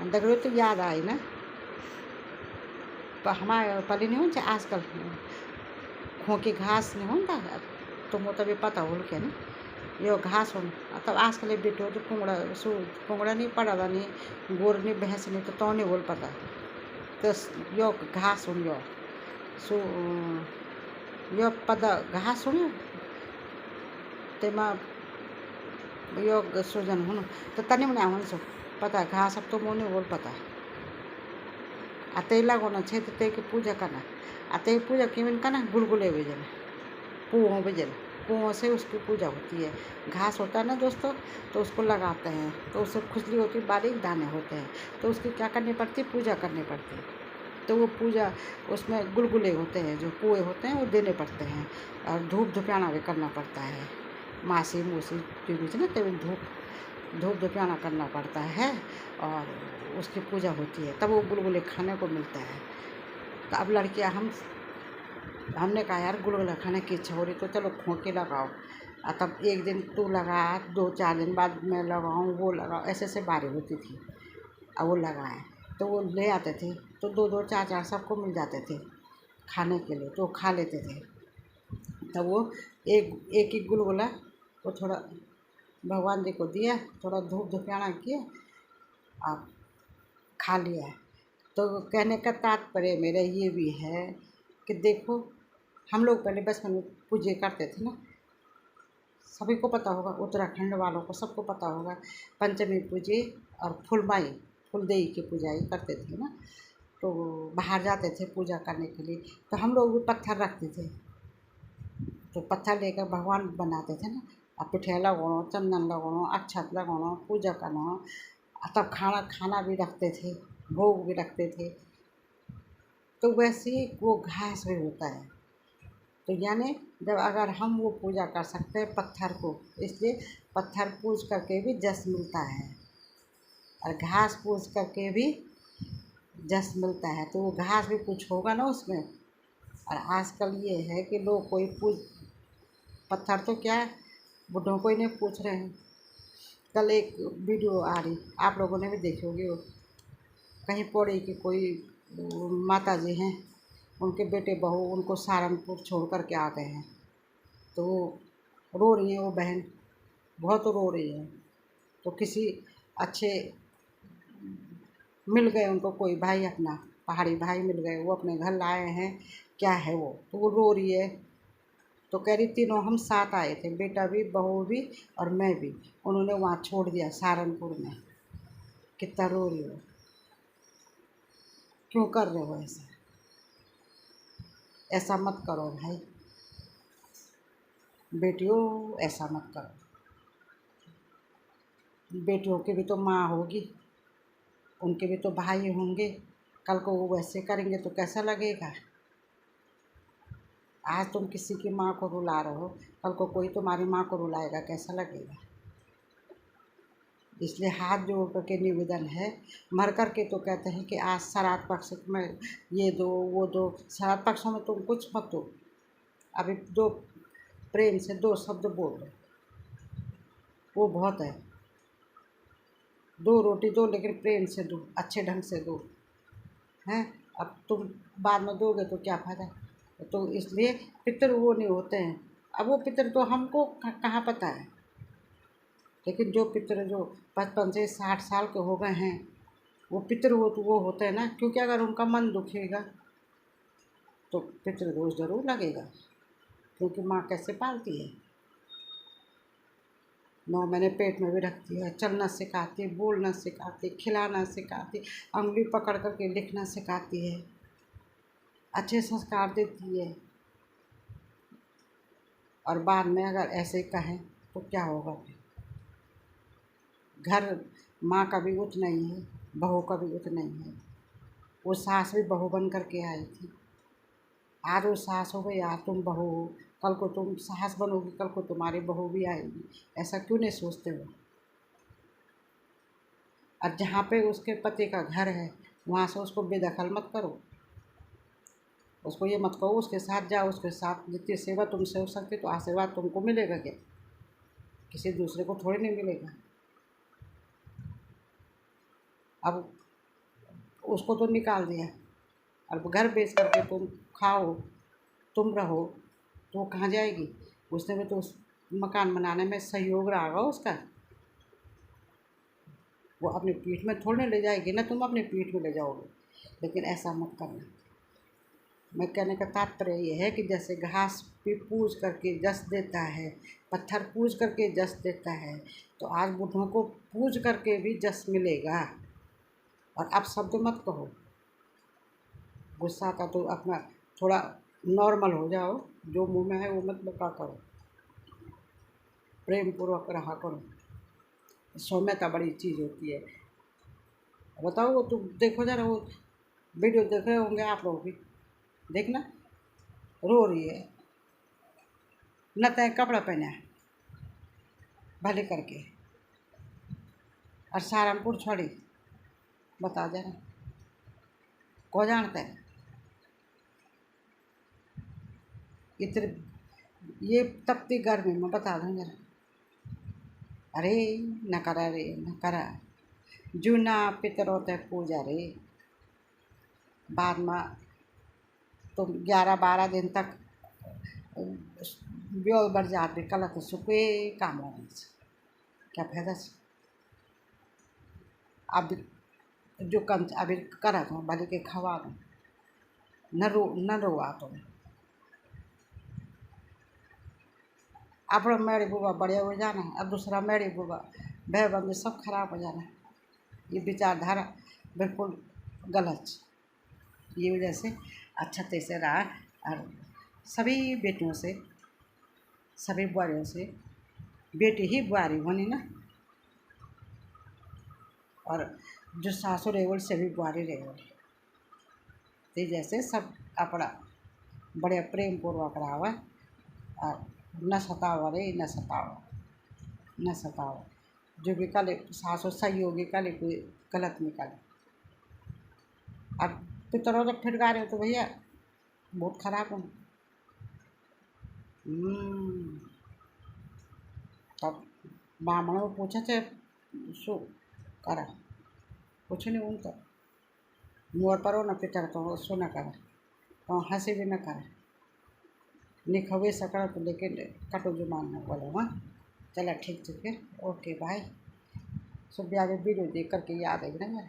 दगड़ियों तो याद आई ना हमारे पहले नहीं होता आजकल खो के घास नहीं होता तो वो तभी पता हो क्या ना यो घास हो तब आजकल बेटो तो कुंगड़ा नहीं पड़ा नहीं गोर नहीं भैंस नहीं तो नहीं बोल पता तो यो घास हो यो सो यो पद घास हो तेमा यो सूजन हुनु तो तनी मना हुन्छ पता घास अब तो मोने बोल पता आते लगाना छे तो ते की पूजा करना आते पूजा केवन करना गुलगुले बेजन कुओं बेजन कुओं से उसकी पूजा होती है। घास होता है ना दोस्तों तो उसको लगाते हैं तो उससे खुजली होती है, बारीक दाने होते हैं तो उसकी क्या करनी पड़ती है, पूजा करनी पड़ती है। तो वो पूजा उसमें गुलगुले होते हैं जो कुएँ होते हैं वो देने पड़ते हैं और धूप धुपियाना भी करना पड़ता है। मासी मूसी के बीच ना तो धूप धुपियाना करना पड़ता है और उसकी पूजा होती है तब वो गुलगुले खाने को मिलता है। तो अब लड़कियाँ हमने कहा यार गुलगुला खाने की इच्छा हो रही तो चलो खोके लगाओ। तब एक दिन तू लगा 2-4 दिन बाद मैं लगाऊँ वो लगाओ ऐसे बारी होती थी। अब वो लगाए तो वो ले आते थे तो 2-2 4-4 सबको मिल जाते थे खाने के लिए तो खा लेते थे। तब वो एक एक गुलगुला वो थोड़ा भगवान जी को दिया, थोड़ा धूप धुपियाना किया और खा लिया। तो कहने का तात्पर्य मेरा ये भी है कि देखो हम लोग पहले बचपन में पूजे करते थे ना, सभी को पता होगा, उत्तराखंड वालों को सबको पता होगा पंचमी पूजे और फुलदेई की पूजाई करते थे ना। तो बाहर जाते थे पूजा करने के लिए तो हम लोग भी पत्थर रखते थे तो पत्थर लेकर भगवान बनाते थे ना और पिठे लगाओ, चंदन लगाओ, अक्षत लगाओ, पूजा करना तब खाना भी रखते थे, भोग भी रखते थे। तो वैसे ही वो घास भी होता है तो यानी जब अगर हम वो पूजा कर सकते हैं पत्थर को, इसलिए पत्थर पूज करके भी जस मिलता है और घास पूज करके भी जस मिलता है। तो वो घास भी कुछ होगा ना उसमें। और आजकल ये है कि लोग कोई पत्थर तो क्या है बुढ़ों को ही नहीं पूछ रहे हैं। कल एक वीडियो आ रही आप लोगों ने भी देखी होगी, वो कहीं पौड़ी की कोई माता जी हैं, उनके बेटे बहू उनको सहारनपुर छोड़ कर के आ गए हैं तो रो रही हैं वो बहन, बहुत रो रही है। तो किसी अच्छे मिल गए उनको, कोई भाई अपना पहाड़ी भाई मिल गए, वो अपने घर लाए हैं, क्या है वो तो वो रो रही है। तो कह रही तीनों हम साथ आए थे, बेटा भी बहू भी और मैं भी, उन्होंने वहाँ छोड़ दिया सहारनपुर में। कितना रो रही हो, क्यों कर रहे हो ऐसा? ऐसा मत करो भाई, बेटियों ऐसा मत करो। बेटियों की भी तो माँ होगी, उनके भी तो भाई होंगे, कल को वो वैसे करेंगे तो कैसा लगेगा? आज तुम किसी की माँ को रुला रहे हो, कल को कोई तुम्हारी माँ को रुलाएगा, कैसा लगेगा? इसलिए हाथ जोड़ करके निवेदन है, मर कर के तो कहते हैं कि आज श्राद्ध पक्ष में ये दो वो दो, श्राद्ध पक्षों में तुम कुछ मत दो, अभी दो प्रेम से 2 शब्द बोल दो, वो बहुत है। 2 रोटी दो लेकिन प्रेम से दो, अच्छे ढंग से दो, हैं? अब तुम बाद में दोगे तो क्या फ़ायदा? तो इसलिए पितर वो नहीं होते हैं। अब वो पितर तो हमको कहाँ पता है, लेकिन जो पितर जो 55 से 60 साल के हो गए हैं वो पितर वो होते हैं ना, क्योंकि अगर उनका मन दुखेगा तो पितृदोष जरूर लगेगा, क्योंकि माँ कैसे पालती है, 9 महीने पेट में भी रखती है, चलना सिखाती, बोलना सिखाती, खिलाना सिखाती, उंगली पकड़ करके लिखना सिखाती है, अच्छे संस्कार देती है। और बाद में अगर ऐसे कहें तो क्या होगा फिर? घर माँ का भी उतना ही है, बहू का भी उतना ही है। वो सास भी बहू बन करके आई थी, आज वो सास हो गई, आज तुम बहू हो, कल को तुम सास बनोगी, कल को तुम्हारी बहू भी आएगी। ऐसा क्यों नहीं सोचते हो? और जहाँ पे उसके पति का घर है वहाँ से उसको बेदखल मत करो, उसको ये मत कहो उसके साथ जाओ, उसके साथ जितनी सेवा तुमसे हो सकती तो आशीर्वाद तुमको मिलेगा क्या? किसी दूसरे को थोड़ी नहीं मिलेगा। अब उसको तो निकाल दिया। अब घर बेच करके तुम खाओ, तुम रहो, तो वो कहाँ जाएगी? उसने भी तो उस मकान बनाने में सहयोग रहा होगा उसका। वो अपनी पीठ में थोड़े ले जाएगी ना, तुम अपनी पीठ में ले जाओगे। लेकिन ऐसा मत करना। मैं कहने का तात्पर्य ये है कि जैसे घास पे पूज करके जस देता है, पत्थर पूज करके जस देता है, तो आज बुढ़ों को पूज करके भी जस मिलेगा। और आप शब्द मत कहो, गुस्सा का तो अपना थोड़ा नॉर्मल हो जाओ, जो मुंह में है वो मत बका करो, प्रेम पूर्वक रहा करो। सौम्यता बड़ी चीज़ होती है। बताओ, वो तुम देखो जरा, वो वीडियो देख रहे होंगे आप लोग भी, देखना, रो रही है, न तय कपड़ा पहना है भले करके, और सहारनपुर छोड़ी। बता जरा, को जानता है इतने ये तपती गर्मी में? बता दूँ जरा। अरे न करा रे, न करा, जूना पितरों ते पूजा रे। बाद में तुम 11-12 दिन तक ब्योल बढ़ जाते, कल तो सुखे काम होने से क्या फायदा से? अब जो कम अभी करा तो भले के खवा दो, न रोआ तुम। अपना मेरी बुआ बढ़िया हो जाना, अब दूसरा मेरी बुआ भाई बंद सब खराब हो जाना। ये विचारधारा बिल्कुल गलत। ये वजह से अच्छा तैसे रहा। और सभी बेटियों से, सभी बुआरियों से, बेटी ही बुआरी बनी ना, और जो सासू रेवल से भी बुआरी रेवल। तो जैसे सब अपना बड़े प्रेम पूर्वक रहा, और न सताओ रे, न सताओ, न सताओ। जो भी कल सासू सही होगी, कल कोई गलत निकले। अब पितरों जब फिटकारे हो तो भैया बहुत खराब हो। तब ब्राह्मणों पूछे थे शू करा, कुछ नहीं उन तो मोर पर न पितर तो सो न करे, तो हंसी भी न करे, निखवे सकड़ तो लेकिन कटो जुबान न बोले। हाँ चला, ठीक है, ओके बाय। सुबह आगे वीडियो देख करके याद है ना मेरे।